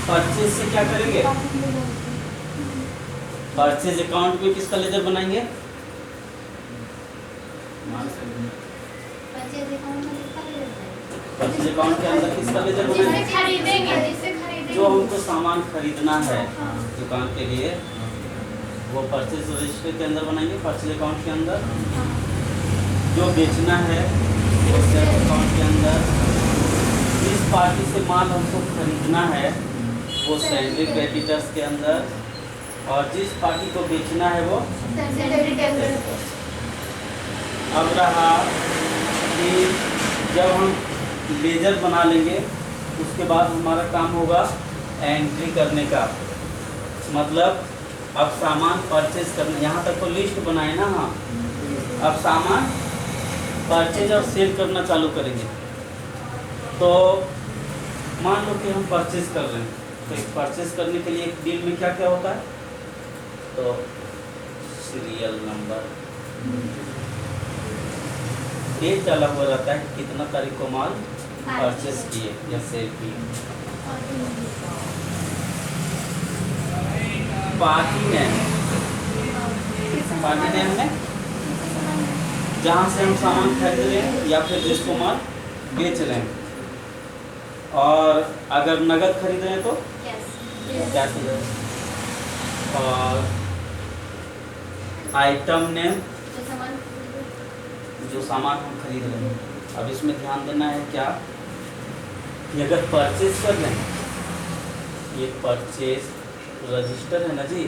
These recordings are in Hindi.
परचेज से क्या करेंगे? परचेज अकाउंट में किसका लेजर बनाएंगे? परचेज अकाउंट के अंदर किसका लेजर बनाएंगे? जो हमको सामान खरीदना है दुकान के लिए वो परचेज रजिस्टर के अंदर बनाएंगे। परचेज अकाउंट के अंदर जो बेचना है वो सेल अकाउंट के अंदर। जिस पार्टी से माल हमको खरीदना है वो सैलरी क्रेडिटर्स के अंदर, और जिस पार्टी को बेचना है वो अब रहा कि जब हम लेजर बना लेंगे उसके बाद हमारा काम होगा एंट्री करने का। मतलब अब सामान परचेज करना, यहाँ तक तो लिस्ट बनाए ना। हाँ, अब सामान परचेज और सेल करना चालू करेंगे। तो मान लो कि हम परचेज कर रहे हैं, तो एक परचेज करने के लिए एक डील में क्या क्या होता है? तो सीरियल नंबर, डेट डाला हुआ रहता है कितना तारीख को माल परचेज किए या सेल किए। पार्टी नेम, पार्टी नेम में जहाँ से हम सामान खरीद रहे हैं या फिर जिसको माल बेच रहे हैं। और अगर नगद खरीद रहे हैं तो कैश। और आइटम नेम, जो सामान हम खरीद रहे हैं। अब इसमें ध्यान देना है क्या कि अगर परचेज कर रहे हैं, ये परचेज रजिस्टर है ना जी,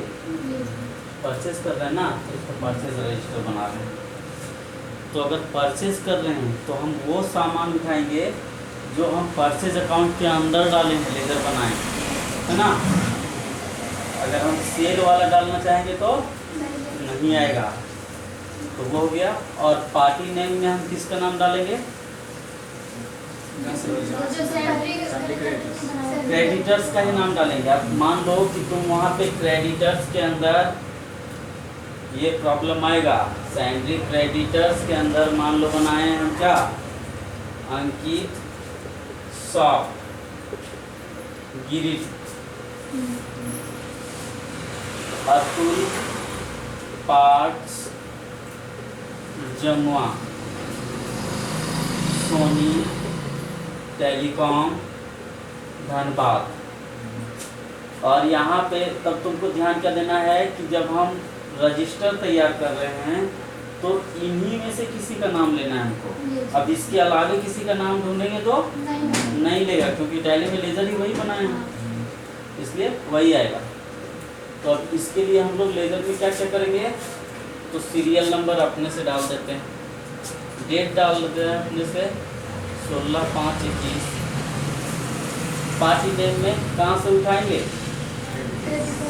परचेज कर रहे हैं ना, तो इसको परचेज रजिस्टर बना रहे हैं। तो अगर परचेज कर रहे हैं तो हम वो सामान उठाएंगे जो हम परचेज अकाउंट के अंदर डालेंगे, लेजर बनाएं, है ना। अगर हम सेल वाला डालना चाहेंगे तो नहीं आएगा, तो वो हो गया। और पार्टी नेम में हम किसका नाम डालेंगे? क्रेडिटर्स का ही नाम डालेंगे। अब मान लो कि तुम वहाँ पे क्रेडिटर्स के अंदर ये प्रॉब्लम आएगा। सैलरी क्रेडिटर्स के अंदर मान लो बनाए हैं हम क्या? Ankit shop Girish, Atul parts Jamua, Sony telecom Dhanbad. और यहाँ पे तब तुमको ध्यान क्या देना है कि जब हम रजिस्टर तैयार कर रहे हैं तो इन्हीं में से किसी का नाम लेना है हमको। अब इसके अलावा किसी का नाम ढूंढेंगे तो नहीं लेगा, क्योंकि टैली में लेजर ही वही बनाए हैं, इसलिए वही आएगा। तो अब इसके लिए हम लोग लेजर में क्या क्या करेंगे? तो सीरियल नंबर अपने से डाल देते हैं, डेट डाल देते हैं अपने से 16/5/21। पार्टी नेम में कहाँ से उठाएंगे?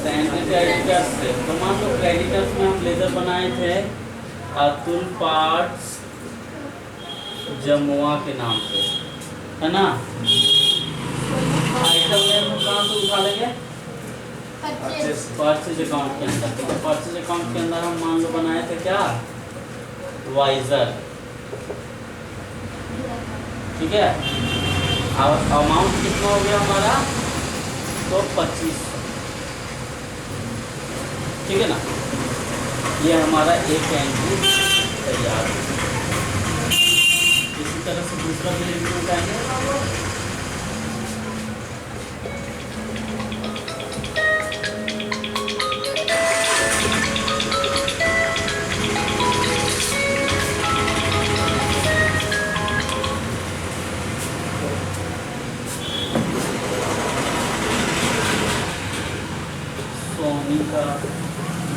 सैलरी क्रेडिटर्स से। तो मान लो क्रेडिटर्स में हम लेजर बनाए थे अतुल पार्ट्स जमुआ के नाम से, है ना। आइटम नेम हम कहाँ से उठा लेंगे? परचेज अकाउंट के अंदर। तो परचेज अकाउंट के अंदर हम मान लो बनाए थे क्या? वाइजर, ठीक है। और अमाउंट कितना हो गया हमारा? तो 25, ठीक है ना। ये हमारा एक एंट्री तैयार है। इसी तरह से दूसरा भी एंट्री उठाएंगे। सोनी का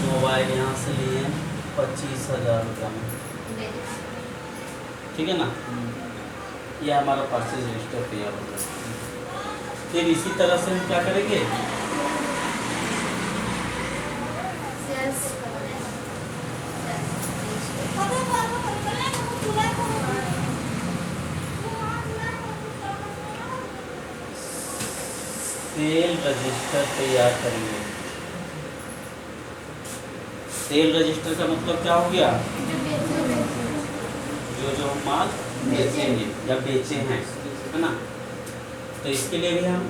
मोबाइल यहाँ से लिए 25,000 रुपये में, ठीक है ना। यह हमारा परचेज रजिस्टर तैयार हो गया। फिर इसी तरह से हम क्या करेंगे? सेल रजिस्टर तैयार करेंगे। सेल रजिस्टर का मतलब क्या हो गया? जो हम माल बेचेंगे या बेचे हैं, है ना। तो इसके लिए भी हम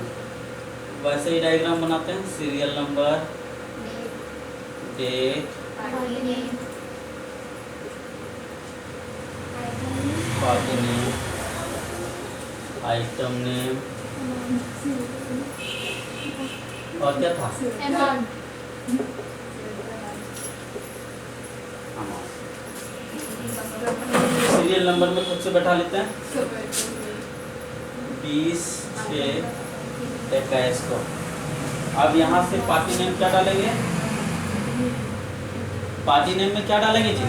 वैसे ही डायग्राम बनाते हैं, serial number, date, party name, item name, और क्या था? सीरियल नंबर में खुद से बैठा लेते हैं 20/6/21 को। अब यहाँ से पार्टी नेम क्या डालेंगे? पार्टी नेम में क्या डालेंगे जी?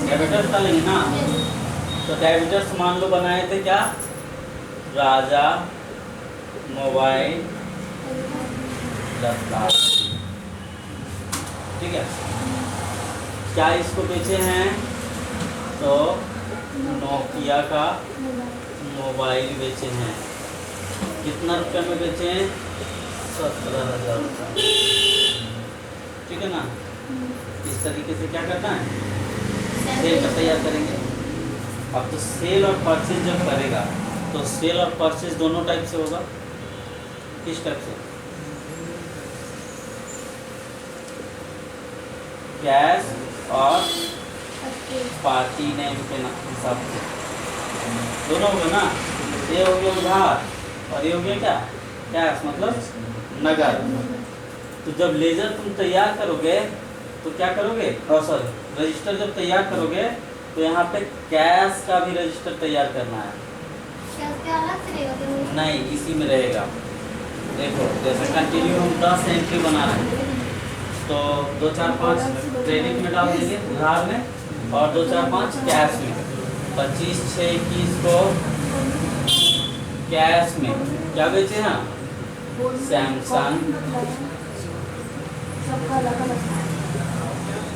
डेबिटर्स डालेंगे ना। तो डेबिटर्स मान लो बनाए थे क्या? राजा मोबाइल लैपटॉप, ठीक है। क्या इसको बेचे हैं? तो नोकिया का मोबाइल बेचे हैं। कितना रुपये में बेचे हैं? 17,000 रुपये, ठीक है ना। इस तरीके से क्या करना है? सेल का तैयार करेंगे। अब तो सेल और परचेज जब करेगा तो सेल और परचेज दोनों टाइप से होगा। किस टाइप से? कैश और पार्टी नेम के हिसाब से दोनों होगा ना। ये हो गया उधार और ये हो गया क्या? कैश, मतलब नगद। तो जब लेजर तुम तैयार करोगे तो क्या करोगे? सॉरी, रजिस्टर जब तैयार करोगे तो यहाँ पे कैश का भी रजिस्टर तैयार करना है। नहीं, इसी में रहेगा। देखो जैसे कंटिन्यू हम 10 एंट्री बना रहे हैं तो 2, 4, 5 क्रेडिट में डाल देंगे उधार में और 2, 4, 5 कैश में। 25/6/21 को कैश में क्या बेचे हैं? सैमसंग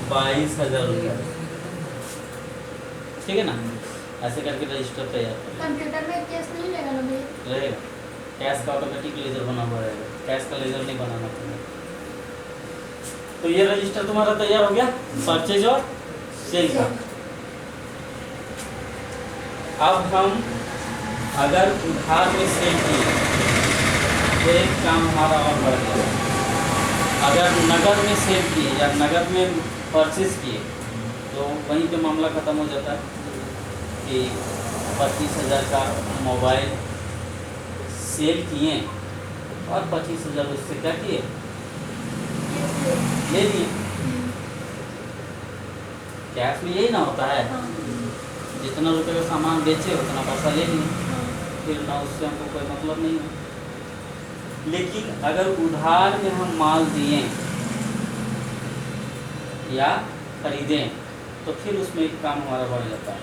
22,000 रुपया, ठीक है ना। ऐसे करके रजिस्टर तैयार कंप्यूटर में कैश नहीं लेगा ना भैया? रहेगा। कैश का ऑटोमेटिक लेजर बना हुआ रहेगा, कैश का लेजर नहीं बनाना पड़ेगा। तो ये रजिस्टर तुम्हारा तैयार हो गया परचेज और सेल का। अब हम अगर उधार में सेल किए तो एक काम हमारा और बढ़ गया। अगर नगद में सेल किए या नगद में परचेज किए तो वहीं पे मामला ख़त्म हो जाता है कि 25,000 का मोबाइल सेल किए और 25,000 उससे क्या किए? ले लिए। कैश में यही ना होता है, जितना रुपए का सामान बेचे उतना पैसा ले लिए, फिर ना उससे हमको कोई मतलब नहीं है। लेकिन अगर उधार में हम माल दिए या खरीदें तो फिर उसमें एक काम हमारा बढ़ जाता है।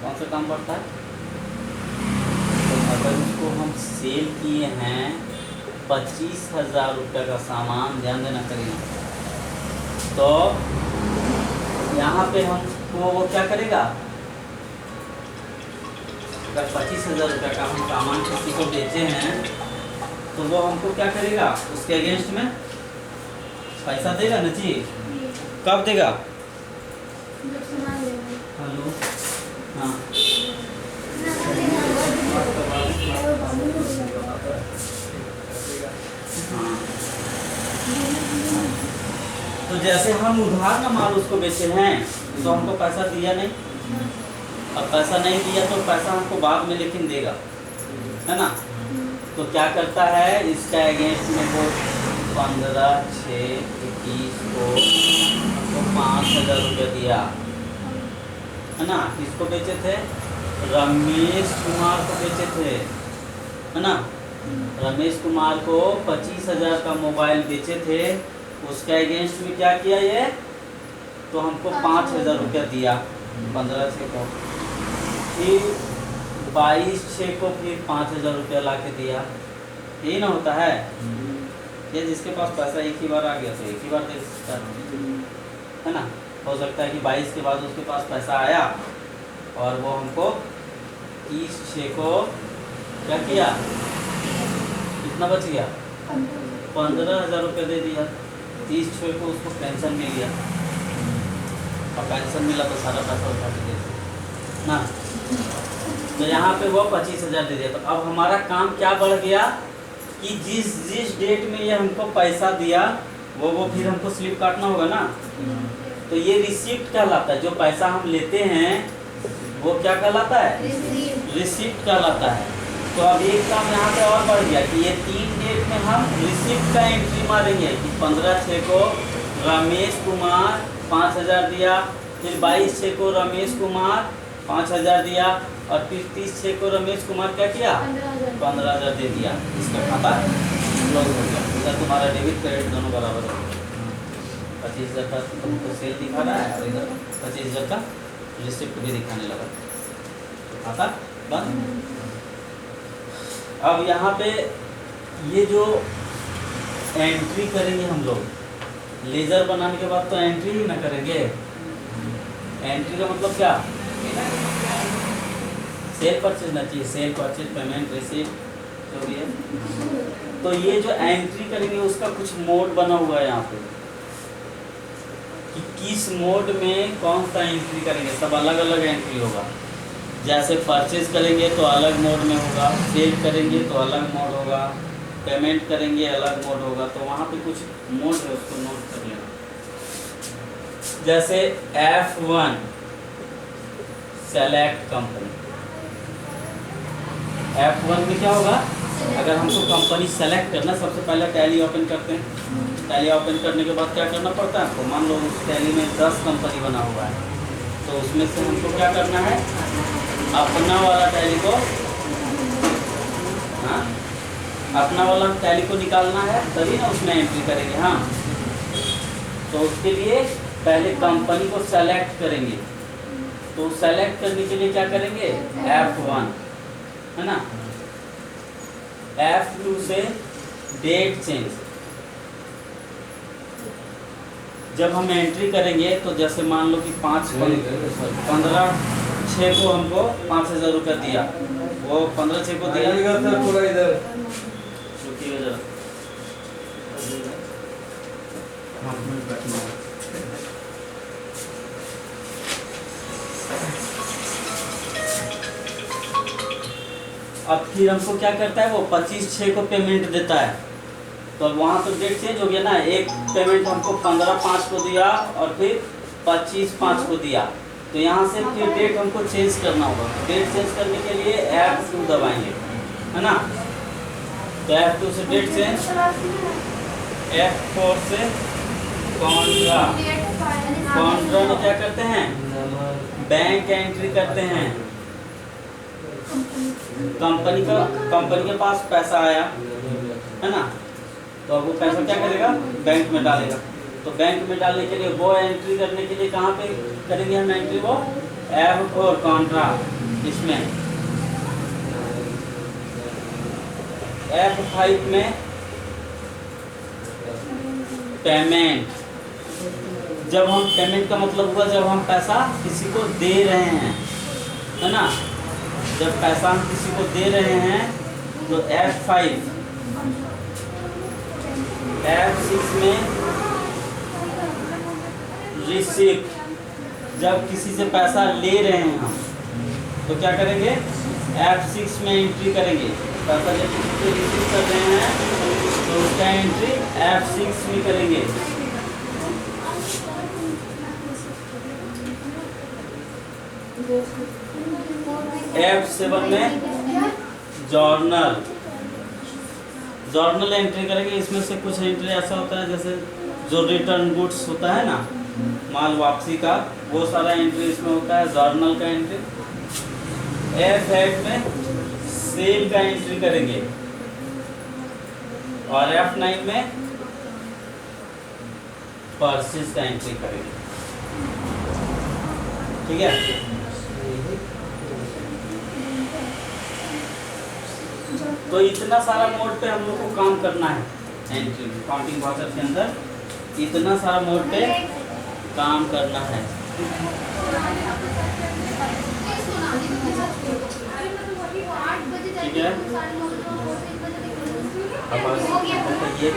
कौन सा काम बढ़ता है? तो अगर उसको हम सेल किए हैं 25,000 रुपये का सामान, ध्यान देना करिए, तो यहाँ पे हमको वो क्या करेगा? अगर 25,000 रुपये का हम सामान किसी को बेचे हैं तो वो हमको क्या करेगा? उसके अगेंस्ट में पैसा देगा ना जी। कब देगा? हेलो, हाँ, तो जैसे हम उधार ना माल उसको बेचे हैं तो हमको पैसा दिया नहीं। अब पैसा नहीं दिया तो पैसा हमको बाद में लेकिन देगा, है ना। तो क्या करता है? इसका अगेंस्ट में वो 15/6/21 को हमको 5,000 रुपये दिया, है ना। किसको बेचे थे? रमेश कुमार को बेचे थे, है ना। रमेश कुमार को 25,000 का मोबाइल बेचे थे। उसके अगेंस्ट में क्या किया ये? तो हमको 5,000 रुपया दिया 15/6 को, फिर 22/6 को फिर 5,000 रुपया ला के दिया। यही ना होता है। ये जिसके पास पैसा एक ही बार आ गया तो एक ही बार दे सकता है ना। हो सकता है कि 22 के बाद उसके पास पैसा आया और वो हमको 30/6 को क्या किया? कितना बच गया? 15,000 रुपये दे दिया। 30/6 को उसको पेंशन मिल गया और पेंशन मिला तो सारा पैसा उठा के दे दिया। ना। तो यहाँ पे वो 25,000 दे दिया। तो अब हमारा काम क्या बढ़ गया कि जिस जिस डेट में ये हमको पैसा दिया वो फिर हमको स्लिप काटना होगा ना। तो ये रिसिप्ट कहलाता है। जो पैसा हम लेते हैं वो क्या कहलाता है? रिसिप्ट कहलाता है। तो अब एक काम यहाँ पे और बढ़ गया कि ये 3 डेट में हम रिसिप्ट का एंट्री मारेंगे कि 15/6 को रमेश कुमार 5,000 दिया, फिर 22/6 को रमेश कुमार 5,000 दिया, और फिर 30/6 को रमेश कुमार क्या किया? 15,000 दे दिया। इसका खाता क्लोज हो गया। इधर तुम्हारा डेबिट क्रेडिट दोनों बराबर हो गया। 25,000 का तुमको सेल दिखा रहा है और इधर 25,000 का रिसिप्ट भी दिखाने लगा। तो खाता बंद। अब यहाँ पे ये जो एंट्री करेंगे हम लोग, लेजर बनाने के बाद तो एंट्री ही ना करेंगे। एंट्री का मतलब क्या? सेल परचेज ना चाहिए, सेल परचेज पेमेंट रिसीप्ट जो भी है। तो ये जो एंट्री करेंगे उसका कुछ मोड बना हुआ है यहाँ पे कि किस मोड में कौन सा एंट्री करेंगे। सब अलग अलग एंट्री होगा। जैसे परचेज करेंगे तो अलग मोड में होगा, सेल करेंगे तो अलग मोड होगा, पेमेंट करेंगे अलग मोड होगा। तो वहाँ पे कुछ मोड है, उसको नोट कर लेना। जैसे F1 सेलेक्ट कंपनी। F1 में क्या होगा? अगर हमको कंपनी सेलेक्ट करना, सबसे पहले टैली ओपन करते हैं। टैली ओपन करने के बाद क्या करना पड़ता है आपको? मान लो उस टैली में 10 कंपनी बना हुआ है, तो उसमें से हमको क्या करना है? अपना वाला टैली को, हाँ, अपना वाला टैली को निकालना है, तभी ना उसमें एंट्री करेंगे। हाँ, तो उसके लिए पहले कंपनी को सेलेक्ट करेंगे। तो सेलेक्ट करने के लिए क्या करेंगे? F1 है ना। F2 से डेट चेंज। जब हम एंट्री करेंगे तो जैसे मान लो कि 15/6 को हमको 5,000 रुपया दिया, वो 15/6 को दिया। पूरा इधर रुकिए जरा। अब फिर हमको क्या करता है? वो 25/6 को पेमेंट देता है। तो अब वहाँ तो डेट चेंज हो गया ना। एक पेमेंट हमको 15/5 को दिया और फिर 25/5 को दिया। तो यहाँ से फिर डेट हमको चेंज करना होगा। डेट चेंज करने के लिए F2 दबाएंगे, है ना। तो F2 से डेट चेंज, F4 से कॉन्ट्रा। कॉन्ट्रा में क्या करते हैं? बैंक एंट्री करते हैं। कंपनी के पास पैसा आया, है ना। तो अब वो पैसा क्या करेगा? बैंक में डालेगा। तो बैंक में डालने के लिए वो एंट्री करने के लिए कहाँ पे करेंगे हम एंट्री? वो F4 कॉन्ट्रा। इसमें F5 में पेमेंट। जब हम पेमेंट का मतलब हुआ जब हम पैसा किसी को दे रहे हैं, है ना। जब पैसा हम किसी को दे रहे हैं तो F5। F6 में रिसिप्ट। जब किसी से पैसा ले रहे हैं हम तो क्या करेंगे? F6 में एंट्री करेंगे। पैसा जब किसी से रिसीव कर रहे हैं तो उसका एंट्री F6 में करेंगे। F7 में जर्नल। जर्नल एंट्री करेंगे। इसमें से कुछ एंट्री ऐसा होता है जैसे जो रिटर्न गुड्स होता है ना, माल वापसी का, वो सारा एंट्री इसमें होता है, जर्नल का एंट्री। F8 में सेल का एंट्री करेंगे और F9 में परचेज का एंट्री करेंगे। ठीक है। तो इतना सारा मोड पे हम लोग को काम करना है एंट्री काउंटिंग वाचर के अंदर। इतना सारा मोड पे काम करना है। ठीक है। अब ये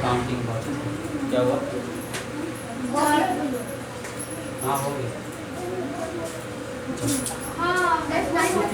काउंटिंग वाचर क्या हुआ? हाँ हो गया। हाँ, that's nice.